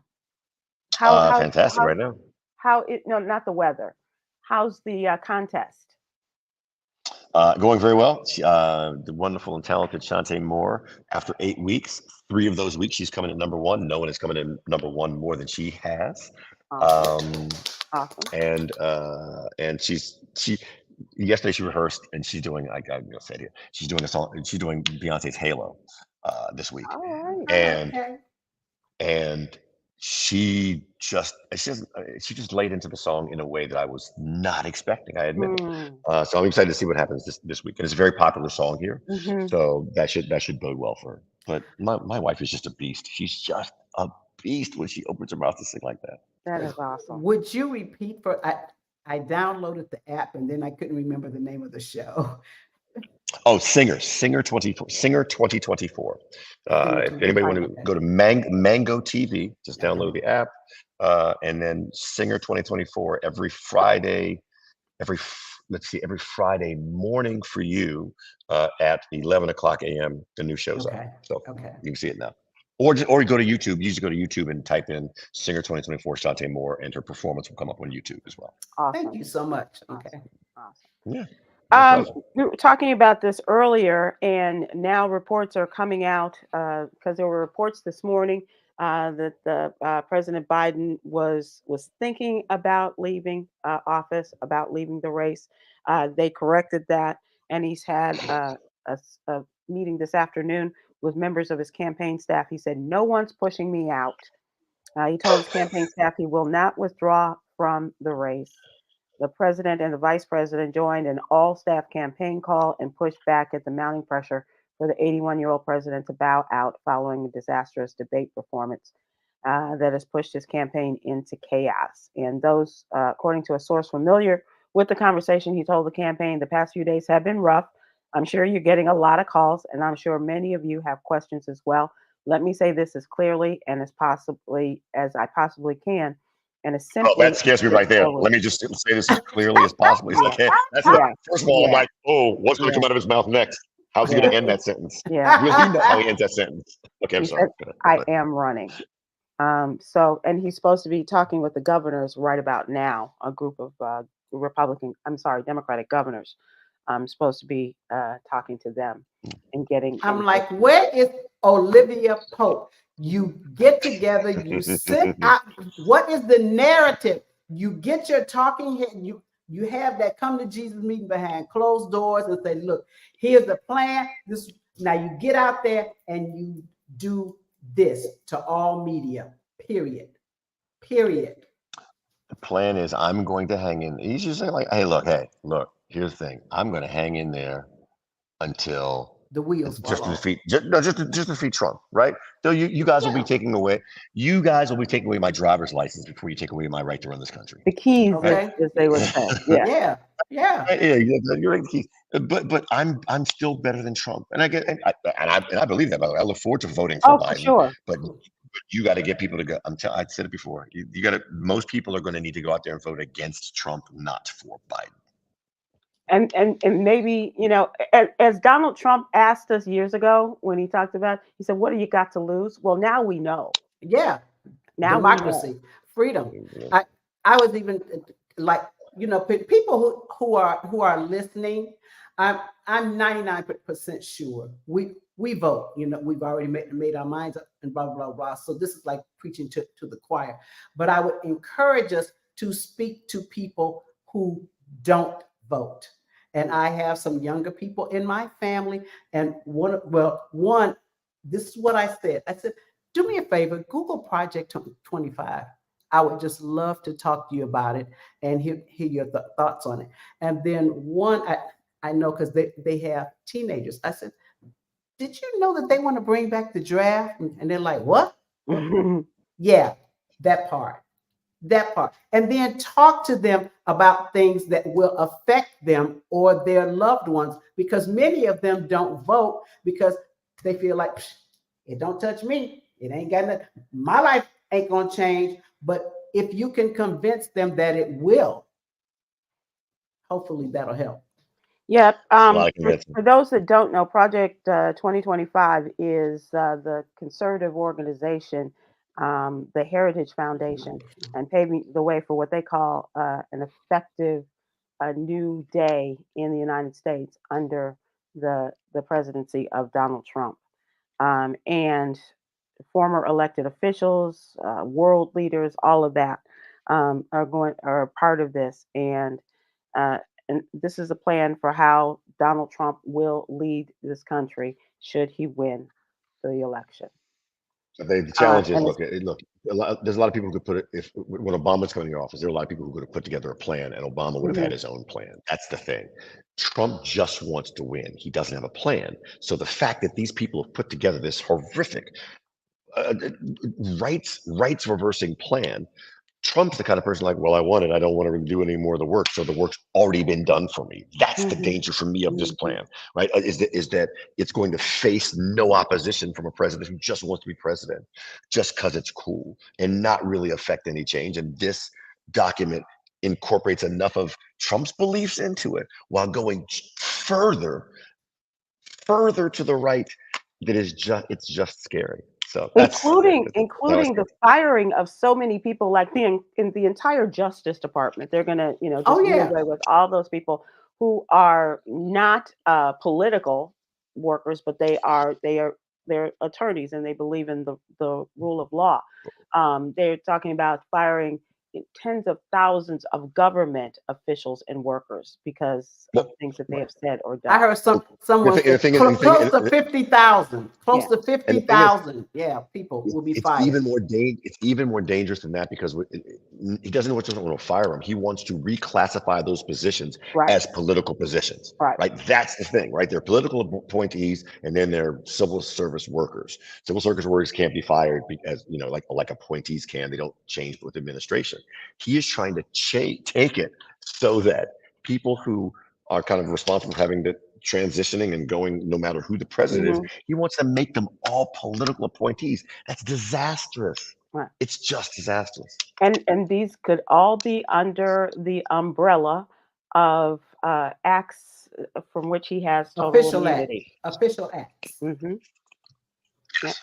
How how Fantastic how right now. how it no, not the weather. How's the contest? Going very well. The wonderful and talented Shantae Moore. After 8 weeks, 3 of those weeks she's coming in number one. No one is coming in number one more than she has. Awesome. Um, Awesome. and she yesterday she rehearsed and she's doing I'm gonna say it here. She's doing a song. She's doing Beyonce's Halo this week, All right. and okay. and she just laid into the song in a way that I was not expecting. I admit. Mm, So I'm excited to see what happens this week. And it's a very popular song here, hmm. so that should bode well for her. But my wife is just a beast. She's just a beast when she opens her mouth to sing like that. That is awesome. Would you repeat for I downloaded the app and then I couldn't remember the name of the show. Oh, Singer 2024. If anybody want to Okay. go to Mango TV, just download the app, and then Singer 2024 every Friday, every Friday morning for you at 11 o'clock a.m. The new show's up, Okay. so Okay. you can see it now. Or go to YouTube. You just go to YouTube and type in Singer 2024 Shantae Moore, and her performance will come up on YouTube as well. Thank Awesome. you so much. Awesome. Okay. Awesome. Yeah, my pleasure. We were talking about this earlier, and now reports are coming out because there were reports this morning that President Biden was thinking about leaving office, about leaving the race. They corrected that, and he's had a meeting this afternoon with members of his campaign staff. He said, "No one's pushing me out." He told his campaign staff he will not withdraw from the race. The president and the vice president joined an all staff campaign call and pushed back at the mounting pressure for the 81-year-old president to bow out following a disastrous debate performance that has pushed his campaign into chaos. And those, according to a source familiar with the conversation, he told the campaign the past few days have been rough. I'm sure you're getting a lot of calls, and I'm sure many of you have questions as well. Let me say this as clearly and as I possibly can, and as Oh, simply that scares me as right there. forward. Let me just say this as clearly as possible. It's Yeah, okay. That's yeah, first of all, I'm yeah, like, oh, what's going to come Yeah. out of his mouth next? How's he going to Yeah. end that sentence? yeah. Will he know how he ends that sentence? Okay, I'm He sorry. said, Go "I ahead. am running." So, and he's supposed to be talking with the governors right about now. A group of Democratic governors. Supposed to be talking to them and getting. I'm like, where is Olivia Pope? You get together, you sit out. What is the narrative? You get your talking head, you have that come to Jesus meeting behind closed doors and say, look, here's the plan. This now you get out there and you do this to all media. Period. Period. The plan is I'm going to hang in. He's just saying like, hey, look, here's the thing. I'm going to hang in there until The wheels fall just to off. defeat, just to defeat Trump, right? So you guys will be taking away, my driver's license before you take away my right to run this country, the keys, right? Okay. as they would say. Yeah. Yeah. Yeah. Yeah, you're right, Keith. But I'm still better than Trump, and I believe that. By the way, I look forward to voting for Oh, for Biden. sure. But you got to get people to go. I said it before. You got to. Most people are going to need to go out there and vote against Trump, not for Biden. And maybe, as Donald Trump asked us years ago when he talked about, he said, "What do you got to lose?" Well, now we know. Yeah. Now we know. Democracy, freedom. I was even like, people who are listening. I'm 99% sure we vote. We've already made our minds up and blah blah blah. So this is like preaching to the choir. But I would encourage us to speak to people who don't vote. And I have some younger people in my family, and one. This is what I said. I said, do me a favor, Google Project 25. I would just love to talk to you about it and hear your thoughts on it. And then I know because they have teenagers. I said, did you know that they want to bring back the draft? And they're like, what? Yeah, that part. That part. And then talk to them about things that will affect them or their loved ones, because many of them don't vote because they feel like it don't touch me. It ain't got nothing. My life ain't gonna change. But if you can convince them that it will, hopefully that'll help. Yep. A lot of convincing. For those that don't know, Project 2025 is the conservative organization, the Heritage Foundation, and paving the way for what they call an effective new day in the United States under the presidency of Donald Trump. And former elected officials, world leaders, all of that are part of this, uh, and this is a plan for how Donald Trump will lead this country should he win the election. The challenge is, And look. There's a lot of people who could put it. If when Obama's coming to office, there are a lot of people who could have put together a plan, and Obama would have had his own plan. That's the thing. Trump just wants to win. He doesn't have a plan. So the fact that these people have put together this horrific rights reversing plan Trump's the kind of person like, well, I want it. I don't want to do any more of the work. So the work's already been done for me. That's the danger for me of this plan, right? Is that it's going to face no opposition from a president who just wants to be president just because it's cool and not really affect any change. And this document incorporates enough of Trump's beliefs into it while going further to the right that it's just scary. So that's including the firing of so many people, like in the entire Justice Department. They're gonna, just do away with all those people who are not political workers, but they're attorneys and they believe in the rule of law. They're talking about firing tens of thousands of government officials and workers because of things that they have said or done. I heard someone say close to 50,000. Close to 50,000. Yeah, people will be fired. It's even more dangerous than that because he doesn't want to fire them. He wants to reclassify those positions as political positions. Right. That's the thing, right? They're political appointees, and then they're civil service workers. Civil service workers can't be fired because like appointees can. They don't change with administration. He is trying to take it so that people who are kind of responsible for having the transitioning and going no matter who the president is, he wants to make them all political appointees. That's disastrous. Right. It's just disastrous. And these could all be under the umbrella of acts from which he has total official immunity. Official acts. Yep.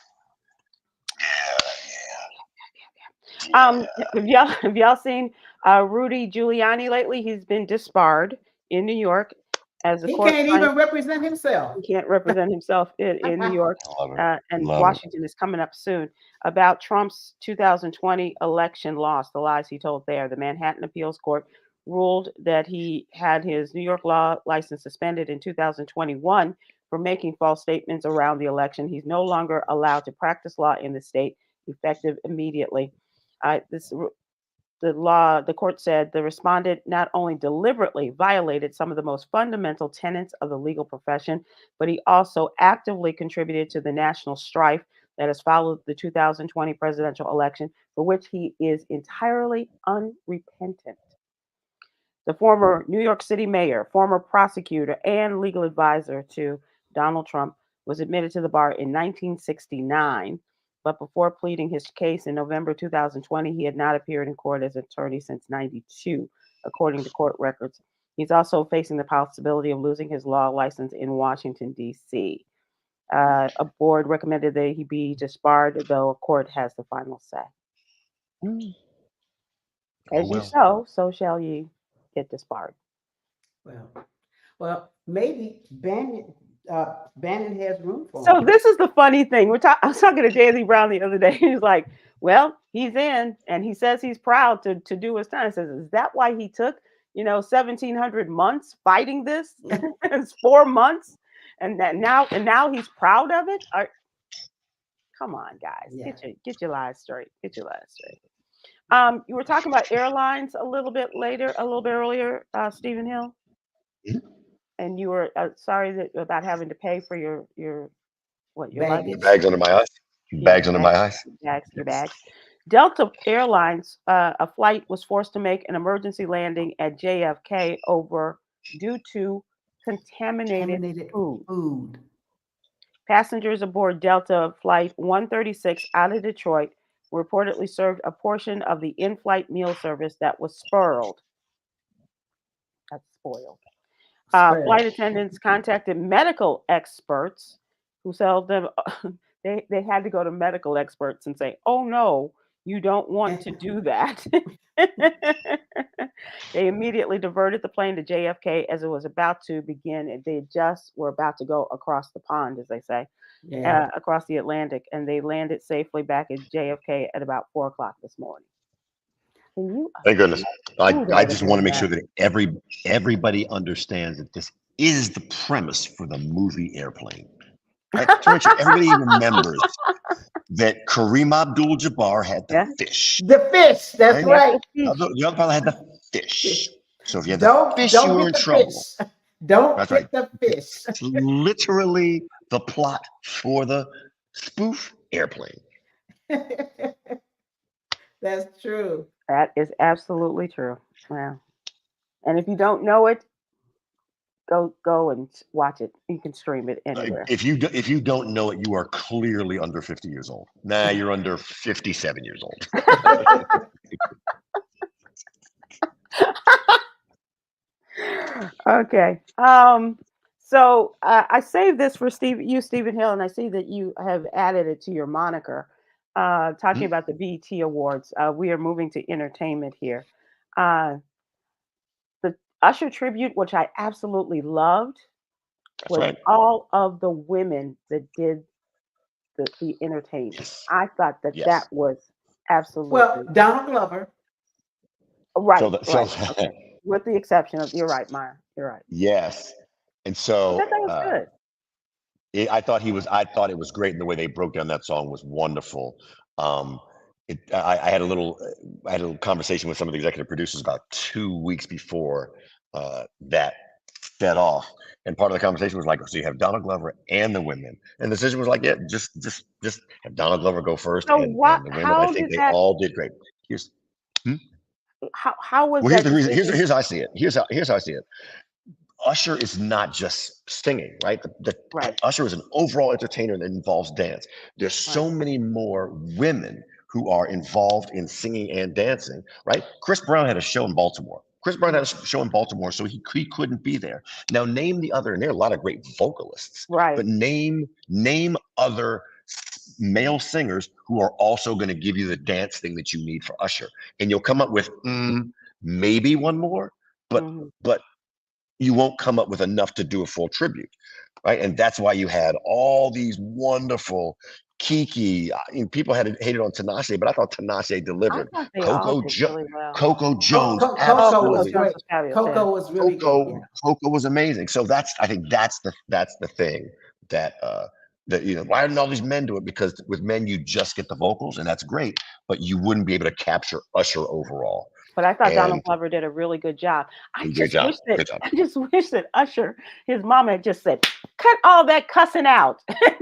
Have y'all seen Rudy Giuliani lately? He's been disbarred in New York as he can't even represent himself. He can't represent himself in New York, and Washington is coming up soon. About Trump's 2020 election loss, the lies he told there. The Manhattan Appeals Court ruled that he had his New York law license suspended in 2021 for making false statements around the election. He's no longer allowed to practice law in the state, effective immediately. The court said the respondent not only deliberately violated some of the most fundamental tenets of the legal profession, but he also actively contributed to the national strife that has followed the 2020 presidential election, for which he is entirely unrepentant. The former New York City mayor, former prosecutor, and legal advisor to Donald Trump was admitted to the bar in 1969. But before pleading his case in November 2020, he had not appeared in court as an attorney since 92, according to court records. He's also facing the possibility of losing his law license in Washington, D.C. A board recommended that he be disbarred, though a court has the final say. As you sow, so shall ye get disbarred. Well, maybe Bannon has room for him. So this is the funny thing. I was talking to Daisy Brown the other day. He's like, well, he's in, and he says he's proud to do his time. He says, is that why he took, 1,700 months fighting this? It's 4 months, and now he's proud of it. Come on, guys, get your lies straight. Get your lies straight. You were talking about airlines a little bit earlier, Stephen Hill. And you were sorry about having to pay for your luggage? Bags under my eyes. Bags under my eyes. Your bags. Delta Airlines, a flight was forced to make an emergency landing at JFK due to contaminated food. Passengers aboard Delta Flight 136 out of Detroit reportedly served a portion of the in-flight meal service that was spoiled. That's spoiled. Flight attendants contacted medical experts who told them they had to go to medical experts and say, oh no, you don't want to do that. They immediately diverted the plane to JFK as it was about to begin. And they just were about to go across the pond, as they say, across the Atlantic. And they landed safely back at JFK at about 4:00 this morning. Thank goodness. I just want to make sure that everybody understands that this is the premise for the movie Airplane. Right? To make sure everybody remembers that Kareem Abdul-Jabbar had the fish. The fish, that's right. The other fellow had the fish. So if you had the fish, you were in trouble. Don't get the fish. It's literally the plot for the spoof Airplane. That's true. That is absolutely true. Yeah. And if you don't know it, go and watch it. You can stream it anywhere. If you don't know it, you are clearly under 50 years old. Nah, you're under 57 years old. Okay. So I saved this for Stephen Hill, and I see that you have added it to your moniker. Talking about the BET Awards, we are moving to entertainment here. Uh, the Usher tribute, which I absolutely loved, That's was right. all of the women that did the entertaining. Yes. I thought that Yes. was Well, absolutely Donald Glover. right. So Right. Okay. With the exception of, you're right, Myra. You're right. yes. And I so thought that was good. I thought it was great, and the way they broke down that song was wonderful. Um, I had a little conversation with some of the executive producers about 2 weeks before that set off, and part of the conversation was like, so you have Donald Glover and the women, and the decision was like, yeah, just have Donald Glover go first, So and what? the women. I How think did they that? all did great. Here's How was well, here's that the reason. decision? Here's how I see it. Here's how I see it. Usher is not just singing, right? Right. Usher is an overall entertainer that involves dance. There's so Right. many more women who are involved in singing and dancing, right? Chris Brown had a show in Baltimore. Chris Brown had a show in Baltimore, so he couldn't be there. Now name the other, and there are a lot of great vocalists, Right. but name other male singers who are also going to give you the dance thing that you need for Usher, and you'll come up with maybe one more, but hmm but you won't come up with enough to do a full tribute, right? And that's why you had all these wonderful Kiki. I mean, people had hated on Tinashe, but I thought Tinashe I delivered. thought they all did really well. Coco Jones, Coco Oh, was Coco absolutely. Jones great. was fabulous. Yeah. Coco was really good. Yeah. Coco was amazing. So I think that's the thing that why didn't all these men do it? Because with men you just get the vocals, and that's great, but you wouldn't be able to capture Usher overall. But I thought Donald And Glover did a really good job. great job. I just wish that Usher, his mama had just said, "Cut all that cussing out." People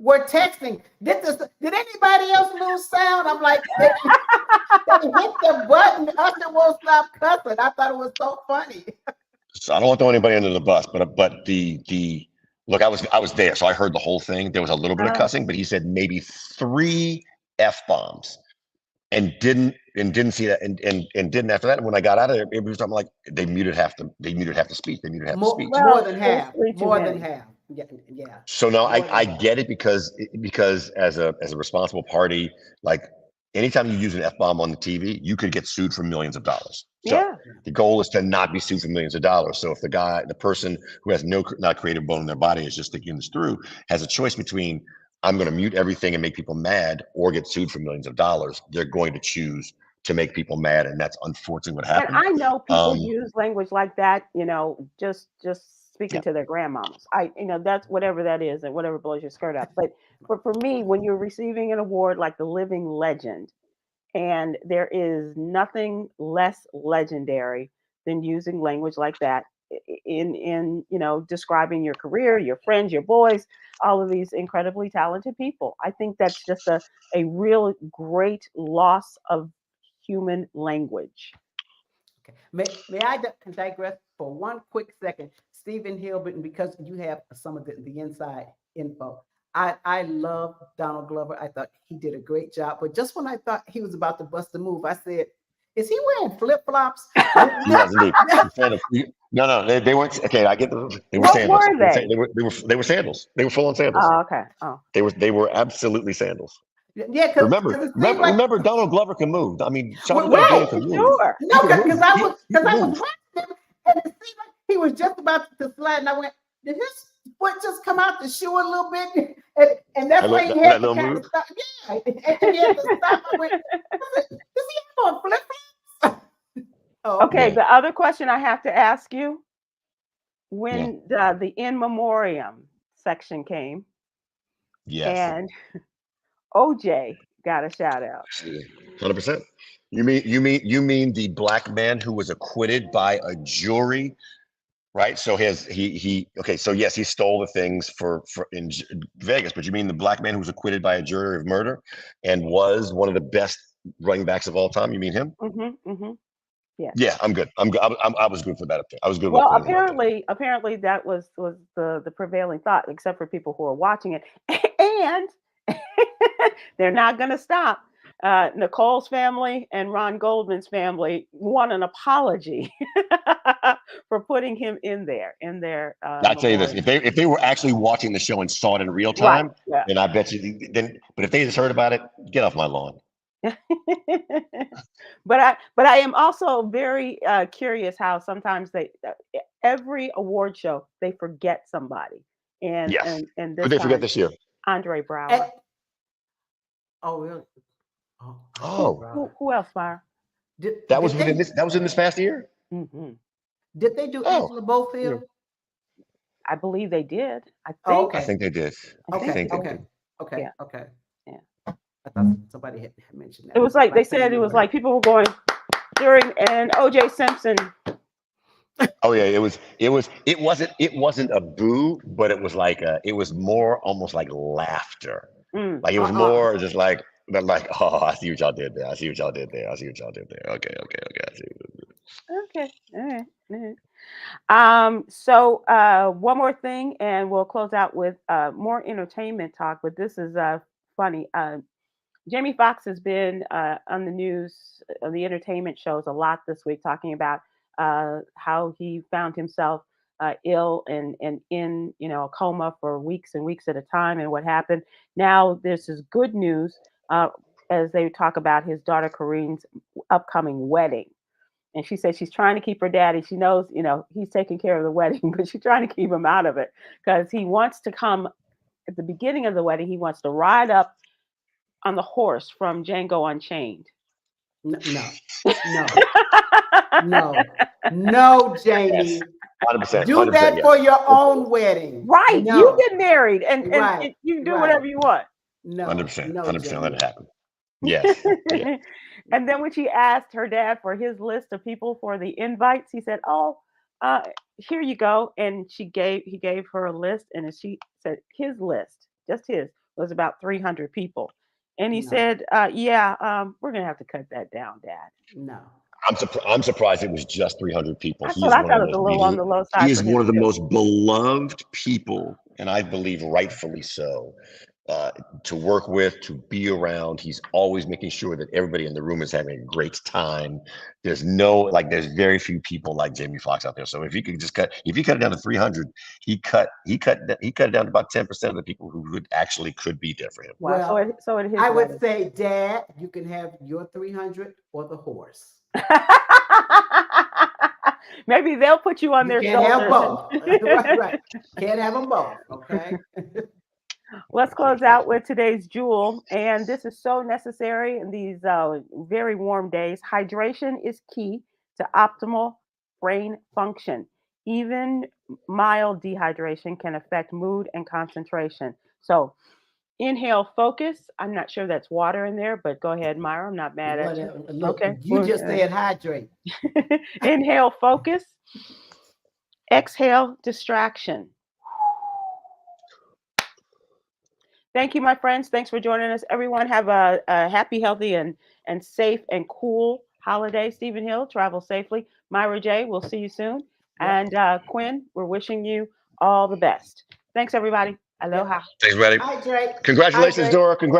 were texting. Did anybody else lose sound? I'm like, they hit the button. Usher won't stop cussing. I thought it was so funny. So I don't want to throw anybody under the bus, but the look, I was there, so I heard the whole thing. There was a little bit of cussing, but he said maybe 3 F-bombs and didn't see that and didn't after that. And when I got out of there, it was something like they muted half the speech. They muted half the speech. More than Well, half. three too More many. than half. Yeah. So now More than I half. get it because as a responsible party, like anytime you use an F-bomb on the TV, you could get sued for millions of dollars. So Yeah. the goal is to not be sued for millions of dollars. So if the person who has not creative bone in their body is just thinking this through, has a choice between I'm going to mute everything and make people mad or get sued for millions of dollars, they're going to choose to make people mad, and that's unfortunately what And happened. I know people use language like that, just speaking Yeah. to their grandmamas. That's whatever that is and whatever blows your skirt up. But for me, when you're receiving an award like the Living Legend, and there is nothing less legendary than using language like that in describing your career, your friends, your boys, all of these incredibly talented people. I think that's just a real great loss of human language. Okay. May I digress for one quick second? Stephen Hilbert, and because you have some of the inside info, I love Donald Glover. I thought he did a great job. But just when I thought he was about to bust a move, I said, is he wearing flip-flops? Yes, indeed. No, they weren't. Okay, I get they were What sandals. were they? They were sandals. They were full on sandals. Oh, okay. Oh, They were absolutely sandals. Yeah, because Remember, Donald Glover can move. I mean, Sean Right, Penn can move. sure. No, because I was move. watching him, and it seemed like he was just about to slide, and I went, did his foot just come out the shoe a little bit? And that's why he had to kind of stop. Yeah, and he had to stop. I went, does he have on flip-flops? Oh, Okay, the other question I have to ask you, when the in memoriam section came, Yes. and OJ got a shout out. 100%. You mean the black man who was acquitted by a jury right? So okay, so yes, he stole the things for in Vegas, but you mean the black man who was acquitted by a jury of murder and was one of the best running backs of all time? You mean him? Yes. Yeah, I'm good. I'm good. I was good for that up there. I was good with Well, putting him up there. apparently that was the prevailing thought, except for people who are watching it, and they're not going to stop. Nicole's family and Ron Goldman's family want an apology for putting him in their I'll tell you this: memorial. if they were actually watching the show and saw it in real Right. time, Yeah. then I bet you. Then, but if they just heard about it, get off my lawn. but I am also very curious how sometimes every award show they forget somebody, and Yes. and Who this they forget time this year? Andre Brower. And, oh, really? Oh, Oh. Who else, Myra? That was within this. That was in this past year. Mm-hmm. Did they do Oh. Angela Bofield? I believe they did. I think. Oh, okay. I think they did. Okay. think they Okay. did. Okay. Yeah. Okay. Yeah. I thought somebody had mentioned that. It was like they said it was like people were going during and O.J. Simpson. Oh yeah, it wasn't a boo, but it was like it was more almost like laughter. Like it was more just like oh, I see what y'all did there. I see what y'all did there. I see what y'all did there. Okay. I see. Okay. All right. So one more thing, and we'll close out with more entertainment talk. But this is funny. Jamie Foxx has been on the news, on the entertainment shows a lot this week, talking about how he found himself ill and in a coma for weeks and weeks at a time, and what happened. Now this is good news as they talk about his daughter Kareen's upcoming wedding. And she said she's trying to keep her daddy. She knows, he's taking care of the wedding, but she's trying to keep him out of it because he wants to come at the beginning of the wedding. He wants to ride up on the horse from Django Unchained. No, Jamie. 100%. Do that for your own wedding. Right. No. You get married and Right. you do whatever you want. No. 100%. No, 100%. Let Jamie. it happen. Yes. Yeah. And then when she asked her dad for his list of people for the invites, he said, "Oh, here you go." And he gave her a list, and she said his list, just his, was about 300 people. And he said, "Yeah, we're gonna have to cut that down, Dad." No. I'm surprised it was just 300 people. That's what I thought. It was a little on the low side. He is for him one of the too. most beloved people, and I believe rightfully so. To work with, to be around. He's always making sure that everybody in the room is having a great time. There's very few people like Jamie Foxx out there. So if you cut it down to 300, he cut it down to about 10% of the people who could be there for him. Wow. Well, so it I would say, Dad, you can have your 300 or the horse. Maybe they'll put you on their shoulders. Can't have both. Right. Can't have them both. Okay. Let's close out with today's jewel, and this is so necessary in these very warm days. Hydration is key to optimal brain function. Even mild dehydration can affect mood and concentration. So inhale, focus. I'm not sure that's water in there, but go ahead, Myra. I'm not mad at you. Look, Okay. you just said hydrate. Inhale, focus. Exhale, distraction. Thank you, my friends. Thanks for joining us. Everyone have a happy, healthy, and safe and cool holiday. Stephen Hill, travel safely. Myra J, we'll see you soon. Yep. And Kwyn, we're wishing you all the best. Thanks, everybody. Aloha. Thanks, everybody. Hydrate. Congratulations, Dora. Congratulations.